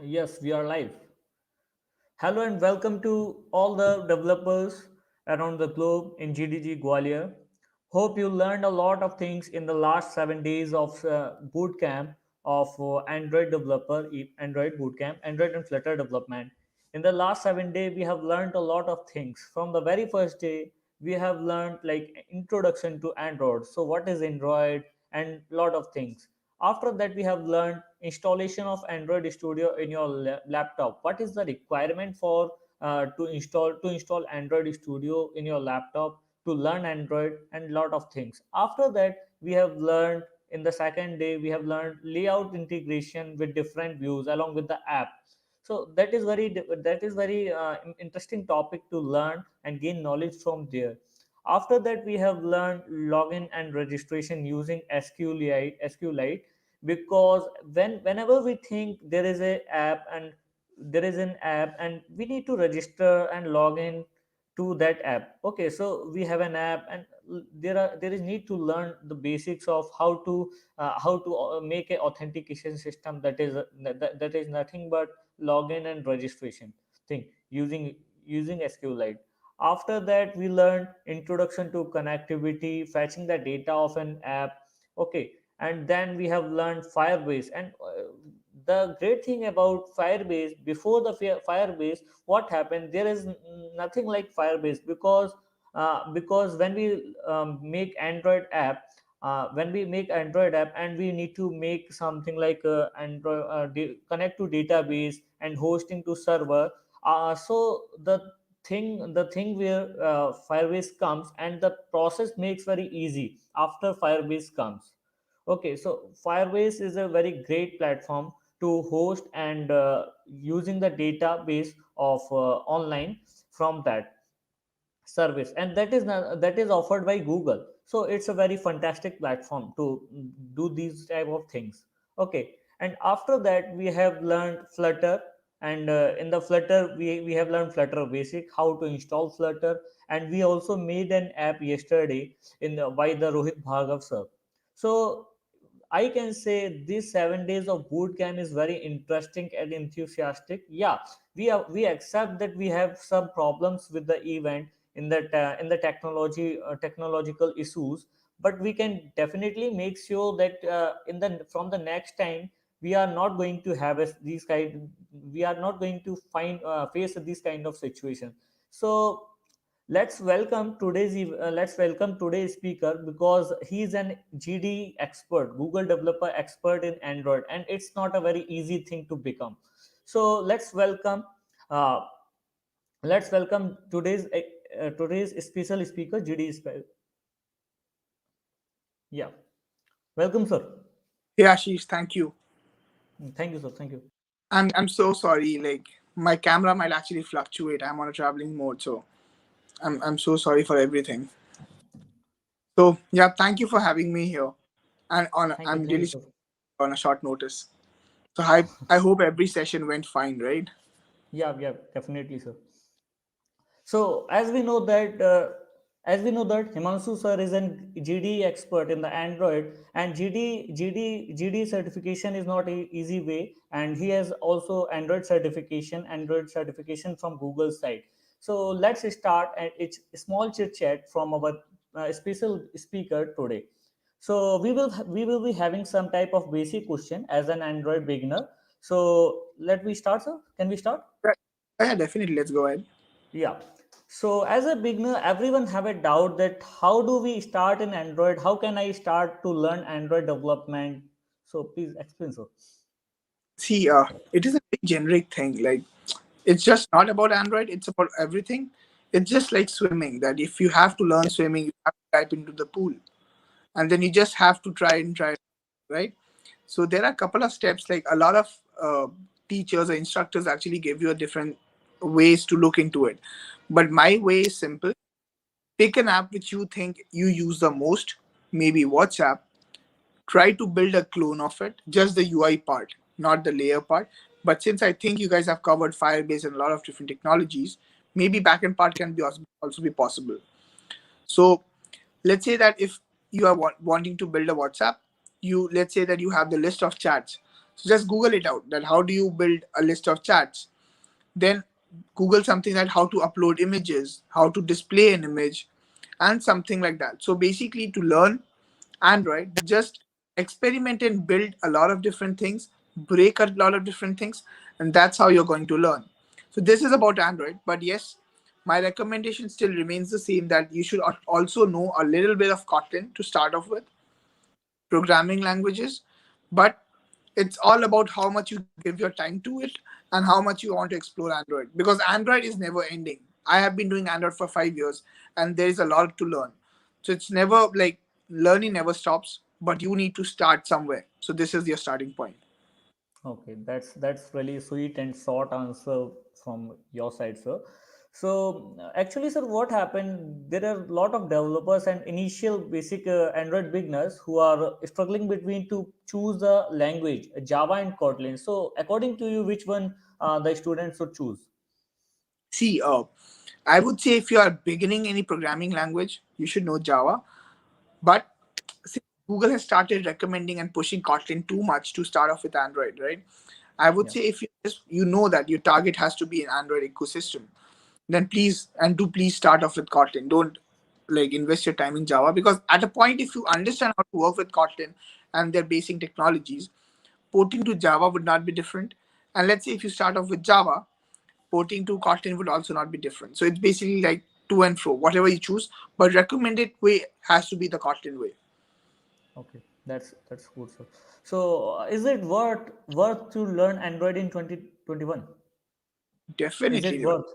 Yes, we are live. Hello and welcome to all the developers around the globe in GDG Gwalior. Hope you learned a lot of things in the last 7 days of boot camp of Android developer, Android bootcamp, Android and Flutter development. In the last 7 days, we have learned a lot of things. From the very first day, we have learned like introduction to Android. So what is Android and lot of things. After that, we have learned installation of Android Studio in your laptop. What is the requirement for to install Android Studio in your laptop to learn Android and lot of things. After that, we have learned in the second day we have learned layout integration with different views along with the app. So that is very interesting topic to learn and gain knowledge from there. After that, we have learned login and registration using SQLite, because whenever we think there is an app and we need to register and log in to that app. Okay, so we have an app and there is need to learn the basics of how to make a authentication system that is nothing but login and registration thing using SQLite. After that, we learned introduction to connectivity, fetching the data of an app. Okay, and then we have learned Firebase. And the great thing about Firebase, before the Firebase, what happened? There is nothing like Firebase, because when we make Android app and we need to make something like Android connect to database and hosting to server. So the thing where Firebase comes and the process makes very easy after Firebase comes. Okay, so Firebase is a very great platform to host and using the database of online from that service, and that is offered by Google. So it's a very fantastic platform to do these type of things. Okay, and after that we have learned Flutter. And in the Flutter, we have learned Flutter basic, how to install Flutter. And we also made an app yesterday by the Rohit Bhargav sir. So I can say these 7 days of boot camp is very interesting and enthusiastic. Yeah, we accept that we have some problems with the event in the technological issues, but we can definitely make sure that in the from the next time we are not going to have these kind we are not going to face this kind of situation. So let's welcome today's speaker, because he is an GD expert, Google developer expert in Android, and it's not a very easy thing to become. So uh, let's welcome today's special speaker, GD. Yeah, welcome, sir. Yeah, Ashish, thank you. Thank you, sir. Thank you. I'm so sorry. Like my camera might actually fluctuate. I'm on a traveling mode, so I'm so sorry for everything. So yeah, thank you for having me here. And I'm Thank really you, sorry sir. on a short notice. So I hope every session went fine, right? Yeah, definitely, sir. So as we know that Himanshu sir is an GD expert in the Android, and GD certification is not a easy way, and he has also Android certification from Google side. So let's start and it's a small chit chat from our special speaker today. So we will be having some type of basic question as an Android beginner. So let we start, sir. Can we start? Yeah, yeah, definitely. Let's go ahead. Yeah. So as a beginner, everyone have a doubt that how do we start in Android? How can I start to learn Android development? So please explain, sir. See, it is a very generic thing. Like it's just not about Android. It's about everything. It's just like swimming. That if you have to learn swimming, you have to dive into the pool, and then you just have to try and try, right? So there are a couple of steps. Like a lot of teachers or instructors actually give you a different ways to look into it. But my way is simple. Pick an app which you think you use the most, maybe WhatsApp. Try to build a clone of it, just the UI part, not the layer part. But since I think you guys have covered Firebase and a lot of different technologies, maybe backend part can be also be possible. So let's say that if you are wanting to build a WhatsApp, you let's say that you have the list of chats. So just Google it out, that how do you build a list of chats. Then Google something like how to upload images, how to display an image, and something like that. So basically, to learn Android, just experiment and build a lot of different things, break a lot of different things, and that's how you're going to learn. So this is about Android, but yes, my recommendation still remains the same, that you should also know a little bit of Kotlin to start off with, programming languages, but it's all about how much you give your time to it and how much you want to explore Android, because Android is never ending. I have been doing Android for 5 years and there is a lot to learn. So it's never like, learning never stops, but you need to start somewhere. So this is your starting point. Okay, that's really sweet and short answer from your side, sir. So actually, sir, what happened? There are a lot of developers and initial basic Android beginners who are struggling between to choose the language, Java and Kotlin. So according to you, which one the students should choose? See, I would say if you are beginning any programming language, you should know Java. But since Google has started recommending and pushing Kotlin too much to start off with Android, right? I would Yeah. say if you know that your target has to be an Android ecosystem, then please start off with Kotlin. Don't like invest your time in Java, because at a point, if you understand how to work with Kotlin and their basic technologies, porting to Java would not be different. And let's say if you start off with Java, porting to Kotlin would also not be different. So it's basically like to and fro, whatever you choose. But recommended way has to be the Kotlin way. Okay, that's good, sir. So is it worth to learn Android in 2021? Is it Definitely. worth?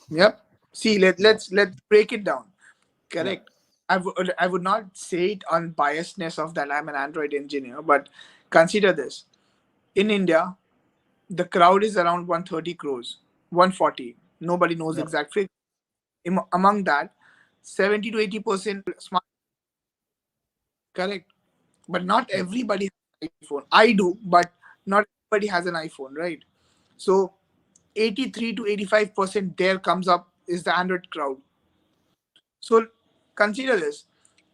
Yep. See, Yeah. let's break it down. Yeah. Correct. I would not say it on biasness of that I'm an Android engineer, but consider this. In India, the crowd is around 130 crores, 140. Nobody knows Yep. exact figure. Among that, 70 to 80% smart. Correct. But not Yep. everybody has an iPhone. I do, but not everybody has an iPhone, right? So 83 to 85% there comes up is the Android crowd. So consider this.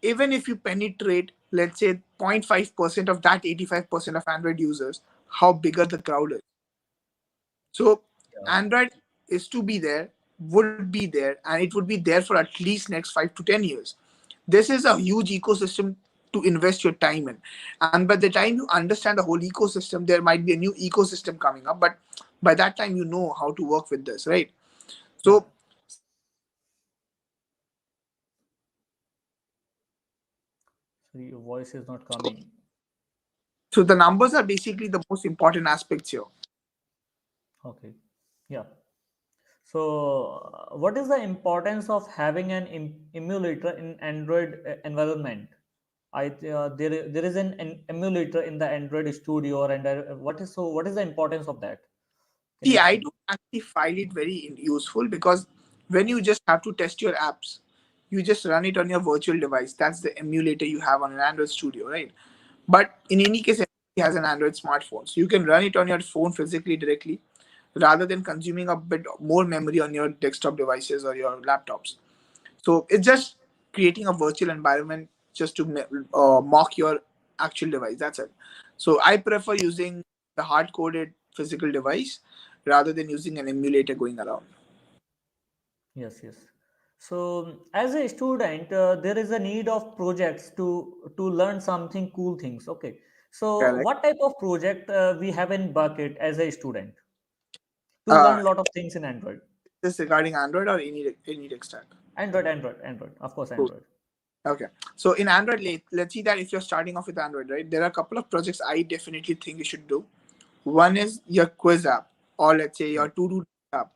Even if you penetrate, let's say, 0.5% of that 85% of Android users, how bigger the crowd is. So Yeah. Android is to be there, would be there, and it would be there for at least next 5 to 10 years. This is a huge ecosystem to invest your time in. And by the time you understand the whole ecosystem, there might be a new ecosystem coming up. But by that time, you know how to work with this, right? Yeah. So So your voice is not coming. so the numbers are basically the most important aspects here. Okay. Yeah. So, what is the importance of having an emulator in Android environment? There is an emulator in the Android Studio, and what is the importance of that? Can you See, I explain? don't actually find it very useful, because when you just have to test your apps, you just run it on your virtual device. That's the emulator you have on an Android Studio, right? But in any case, everybody has an Android smartphone. So you can run it on your phone physically directly, rather than consuming a bit more memory on your desktop devices or your laptops. So it's just creating a virtual environment just to mock your actual device. That's it. So I prefer using the hard coded physical device rather than using an emulator going around. Yes, yes. So, as a student, there is a need of projects to learn something cool things. Okay. So, Correct. what type of project we have in bucket as a student to Uh, learn a lot of things in Android? this regarding Android or any tech stack? Android. Of course, Cool. Android. Okay. So in Android, let's see that if you're starting off with Android, right? There are a couple of projects I definitely think you should do. One is your quiz app, or let's say your Yep. to-do app.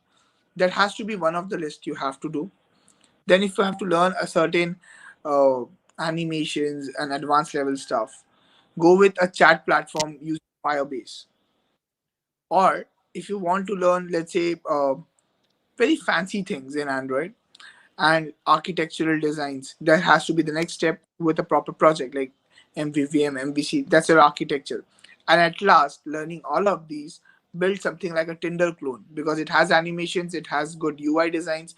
That has to be one of the list you have to do. Then if you have to learn a certain uh, animations and advanced level stuff, go with a chat platform using Firebase. Or if you want to learn, let's say, very fancy things in Android and architectural designs, that has to be the next step with a proper project like MVVM, MVC. That's your architecture. And at last, learning all of these, build something like a Tinder clone, because it has animations, it has good UI designs.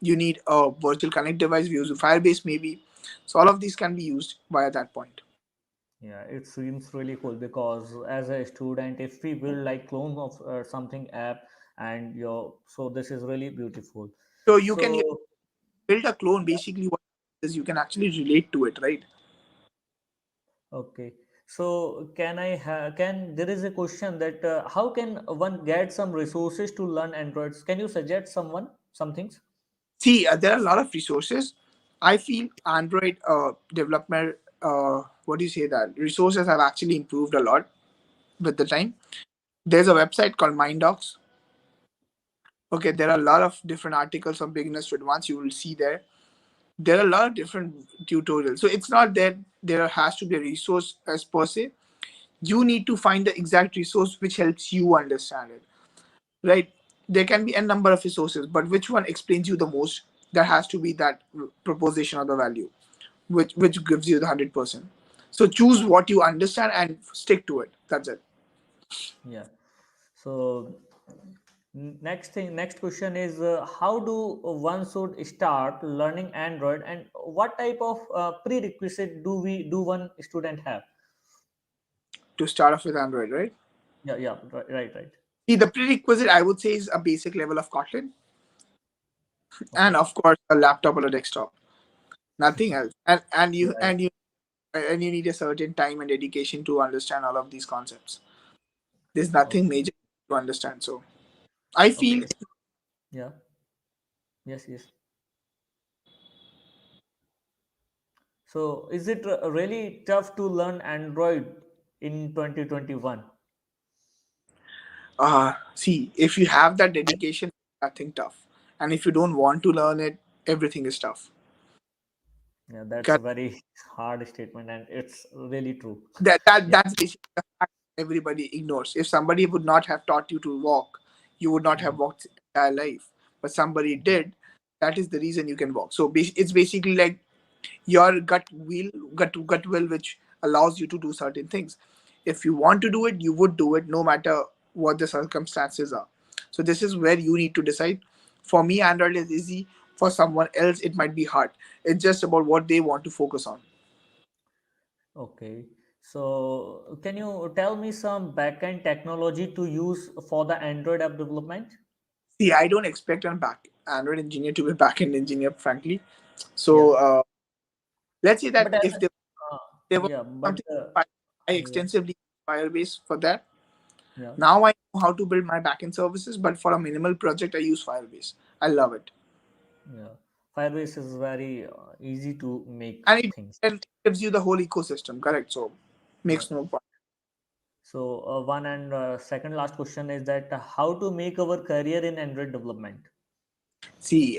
You need a virtual connect device, we use Firebase maybe. So all of these can be used via that point. Yeah, it seems really cool because as a student, if we build like clone of something app and your, so this is really beautiful. So you can So build a clone. Basically, what is you can actually relate to it, right? okay, so can there is a question that how can one get some resources to learn Androids? Can you suggest someone some things? See, there are a lot of resources. I feel Android development, what do you say that resources have actually improved a lot with the time. There's a website called MindDocs. Okay, there are a lot of different articles from beginners to advanced. You will see there. There are a lot of different tutorials. So it's not that there has to be a resource as per se. You need to find the exact resource which helps you understand it, right? There can be a number of resources, but which one explains you the most? There has to be that proposition or the value, which gives you the 100%. So choose what you understand and stick to it. That's it. Yeah. So next question is how do one should start learning Android and what type of prerequisite do one student have? To start off with Android, right? Yeah, yeah, right. See, the prerequisite I would say is a basic level of Kotlin, and Okay. of course a laptop or a desktop. Nothing else. And you Yeah, and you and you need a certain time and dedication to understand all of these concepts. There's yeah. nothing major to understand. So I feel, Okay. Yeah. Yes. So is it really tough to learn Android in 2021? see, if you have that dedication, nothing tough. And if you don't want to learn it, everything is tough. Yeah, that's a Correct. very hard statement and it's really true. Yeah. That's basically the fact everybody ignores. If somebody would not have taught you to walk, you would not have Mhm. walked entire life. But somebody did. That is the reason you can walk. So it's basically like your gut will, which allows you to do certain things. If you want to do it, you would do it no matter what the circumstances are. So this is where you need to decide. For me, Android is easy. For someone else, it might be hard. It's just about what they want to focus on. Okay. So can you tell me some backend technology to use for the Android app development? See, I don't expect an back Android engineer to be a backend engineer, frankly. Yeah. So let's say that But as if uh, there was yeah, but something, I yeah, extensively use Firebase for that. yeah, Now I know how to build my backend services, but for a minimal project, I use Firebase. I love it, yeah. Firebase is very easy to make and things. it gives you the whole ecosystem. Correct. So Yeah. makes no point. So one and second last question is that how to make our career in Android development? See,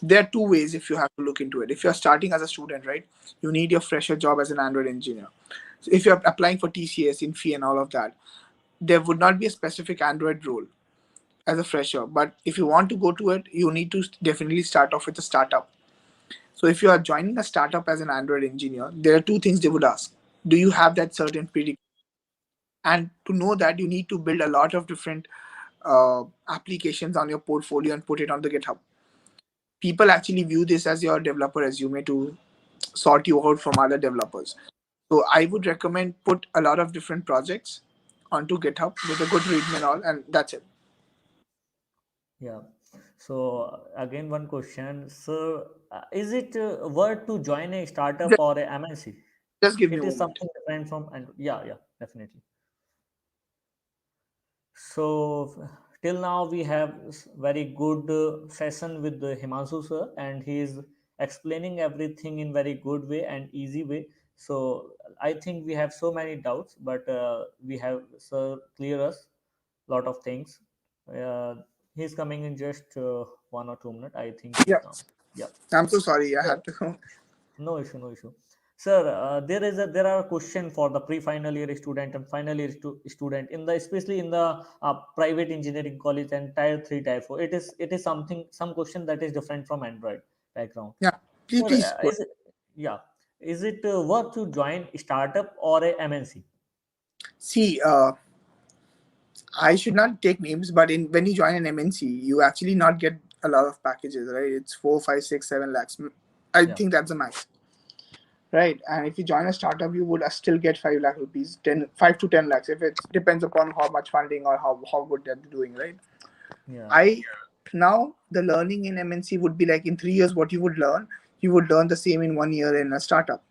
there are two ways if you have to look into it. If you're starting as a student, right, you need your fresher job as an Android engineer. So if you're applying for TCS, Infi, and all of that, there would not be a specific Android role as a fresher. But if you want to go to it, you need to definitely start off with a startup. So if you are joining a startup as an Android engineer, there are two things they would ask. Do you have that certain prerequisite? And to know that, you need to build a lot of different applications on your portfolio and put it on the GitHub. People actually view this as your developer resume to sort you out from other developers. So I would recommend put a lot of different projects onto GitHub with a good readme and all, and that's it. Yeah. So again, one question. So is it worth to join a startup Just, or a MNC? just give me a It is moment. something different from and yeah, definitely. So till now we have very good session with the Himanshu sir, and he is explaining everything in very good way and easy way. So I think we have so many doubts, but we have sir clear us lot of things. Uh, he's coming in just 1 or 2 minutes. I think he's Yeah, come. Yeah. I'm so sorry. I So, had to. no issue. Sir, there are a question for the pre-final year student and final year student in the especially in the private engineering college and tier three, tier four. It is something some question that is different from Android background. Yeah, please, Sir, please. is it yeah? Is it worth to join startup or a MNC? See, I should not take names, but in when you join an MNC, you actually not get a lot of packages, right? It's 4, 5, 6, 7 lakhs. I Yeah. think that's the max. right? And if you join a startup, you would still get 5 lakh rupees, 5 to 10 lakhs, if it depends upon how much funding or how good they're doing, right? Yeah. I Now the learning in MNC would be like in 3 years, what you would learn the same in 1 year in a startup.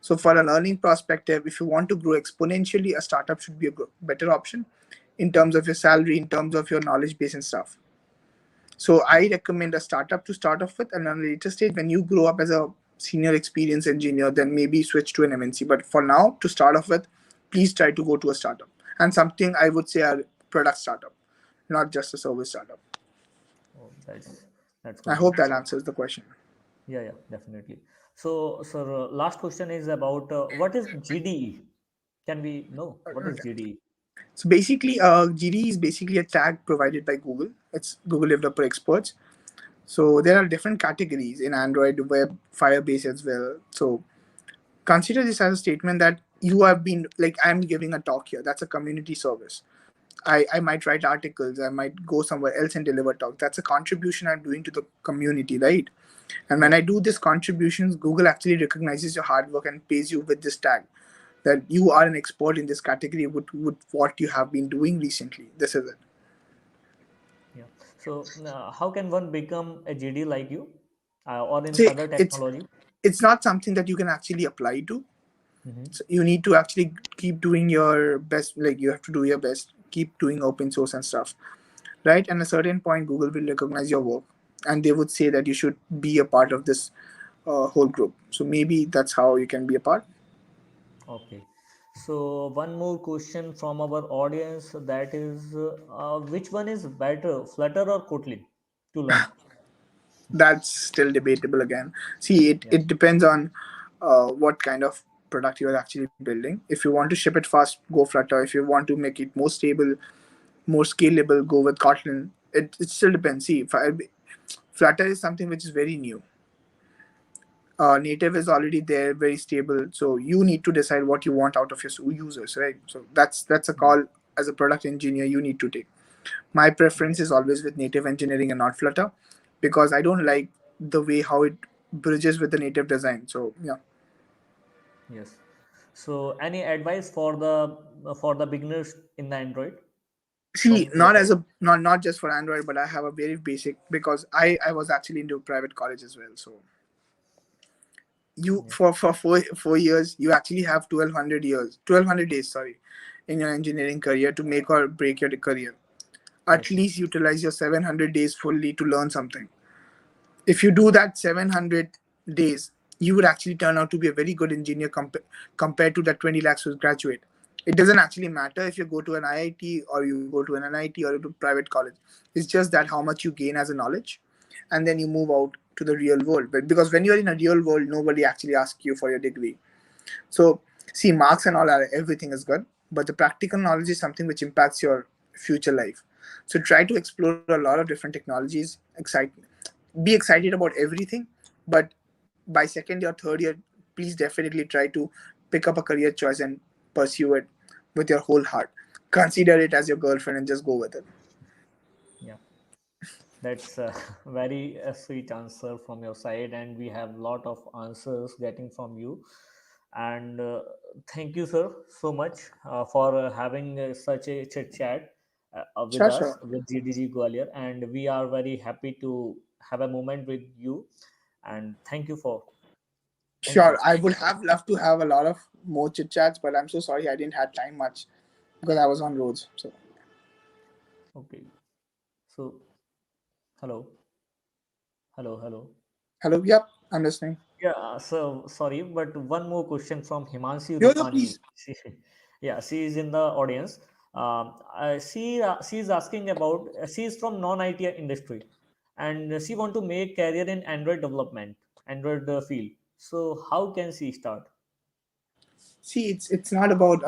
So for a Yes. learning perspective, if you want to grow exponentially, a startup should be a better option in terms Okay. of your salary, in terms of your knowledge base and stuff. So Yeah. I recommend a startup to start off with, and on a later stage, when you grow up as a senior experienced engineer, then maybe switch to an MNC. But for now, to start off with, please try to go to a startup, and something I would say a product startup, not just a service startup. Oh, that's I good to hope know. that answers the question. Yeah, yeah, definitely. So, sir, last question is about what is GDE? Can we know what is Okay. GDE? So basically, GD is basically a tag provided by Google. It's Google Developer Experts. So there are different categories in Android, web, Firebase as well. So consider this as a statement that you have been like, I'm giving a talk here. That's a community service. I might write articles. I might go somewhere else and deliver talk. That's a contribution I'm doing to the community, right? And when Yeah. I do these contributions, Google actually recognizes your hard work and pays you with this tag that you are an expert in this category with what you have been doing recently. This is it. Yeah. So, how can one become a GD like you, or in See, other it's technology? it's not something that you can actually apply to. Mm-hmm. So you need to actually keep doing your best. Like, you have to do your best, keep doing open source and stuff, right? And at a certain point, Google will recognize your work, and they would say that you should be a part of this whole group. So maybe that's how you can be a part. Okay. So, one more question from our audience, that is, which one is better, Flutter or Kotlin, to learn? That's still debatable again. See, Yeah. it depends on what kind of product you are actually building. If you want to ship it fast, go Flutter. If you want to make it more stable, more scalable, go with Kotlin. It still depends. See, Flutter is something which is very new. Native is already there, very stable. So you need to decide what you want out of your users, right? So that's a Yeah. call as a product engineer you need to take. My preference is always with native engineering and not Flutter, because I don't like the way how it bridges with the native design. So yeah. Yes. So, any advice for the beginners in the Android See, from your not as side? a not just for Android, but I have a very basic, because I was actually into private college as well. So you Yeah. for 4 years you actually have 1200 days, sorry, in your engineering career to make or break your career. At Yes. least utilize your 700 days fully to learn something. If you do that 700 days, you would actually turn out to be a very good engineer compared to that 20 lakhs who graduate. It doesn't actually matter if you go to an IIT or you go to an NIT or to private college. It's just that how much you gain as a knowledge, and then you move out to the real world. But because when you're in a real world, nobody actually asks you for your degree. So, see, marks and all are everything is good, but the practical knowledge is something which impacts your future life. So, try to explore a lot of different technologies. Be excited about everything, but by second or third year, please definitely try to pick up a career choice and pursue it with your whole heart. Consider it as your girlfriend and just go with it. Yeah. That's a very sweet answer from your side, and we have lot of answers getting from you. And thank you, sir, so much for having such a chit chat with Sure, us sure. with GDG Gwalior, and we are very happy to have a moment with you. And thank Sure, you. I would have loved to have a lot of more chit chats, but I'm so sorry I didn't have time much because I was on roads. So, Okay. So, hello, hello. hello, yep, I'm listening. Yeah, so sorry, but one more question from Himanshi Yo, yo, Rupani. please. Yeah, she is in the audience. She is asking about. She is from non-IT industry, and she want to make career in Android development, Android field. So how can she start? See, it's not about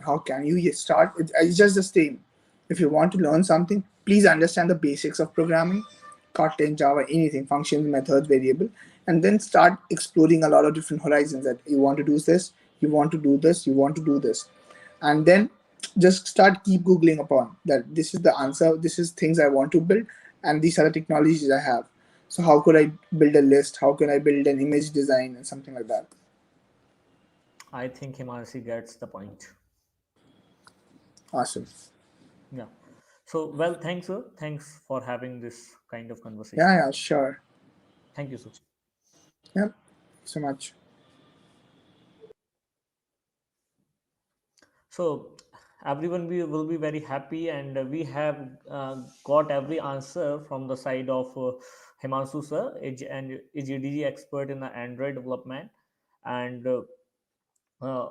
how can you start. It's just the same. If you want to learn something, please understand the basics of programming, Kotlin, Java, anything, functions, methods, variable, and then start exploring a lot of different horizons. That you want to do this, you want to do this, you want to do this, and then just start keep googling upon that. This is the answer. This is things I want to build, and these are the technologies I have. So how could I build a list? How can I build an image design and something like that? I think Himanshi gets the point. Awesome. Yeah. So, well, thanks, sir. Thanks for having this kind of Yeah, conversation. yeah, sure. Thank you, sir. Yep. So much. So, everyone we will be very happy, and we have got every answer from the side of Himanshu sir, and a GDG expert in the Android development. And uh,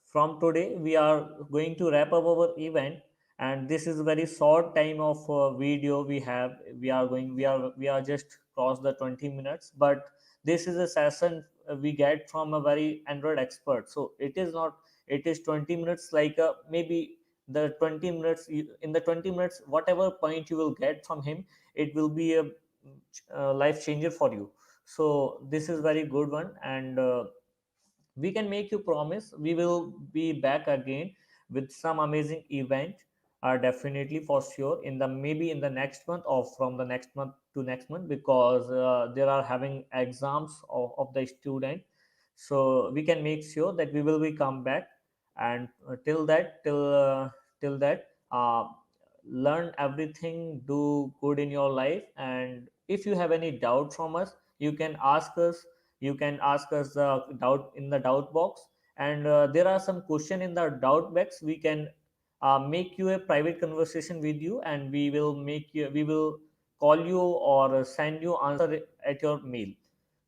from today, we are going to wrap up our event, and this is a very short time of video we have. We are just crossed the 20 minutes, but this is a session we get from a very Android expert. So it is not, it is 20 minutes, like maybe the 20 minutes in the 20 minutes, whatever point you will get from him, it will be a life changer for you. So this is very good one, and we can make you promise we will be back again with some amazing event, definitely for sure, in the maybe in the next month, or from the next month to next month, because there are having exams of the student. So we can make sure that we will be come back. And till that, learn everything, do good in your life. And if you have any doubt from us, you can ask us. You can ask us the doubt in the doubt box. And there are some question in the doubt box. We can make you a private conversation with you, and we will call you or send you answer at your mail.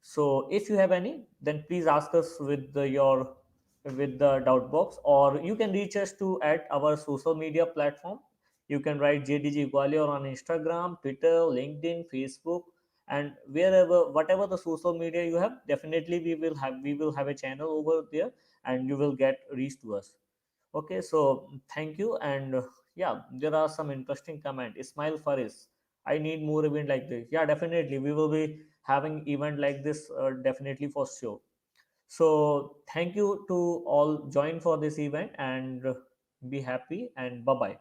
So if you have any, then please ask us with your with the doubt box, or you can reach us to at our social media platform. You can write JDG Gwalior on Instagram, Twitter, LinkedIn, Facebook, and wherever, whatever the social media you have, definitely we will have a channel over there, and you will get reach to us. Okay, so thank you. And yeah, there are some interesting comment. Ismail Faris, I need more event like this. Yeah, definitely we will be having event like this, definitely for sure. So thank you to all join for this event, and be happy, and bye bye.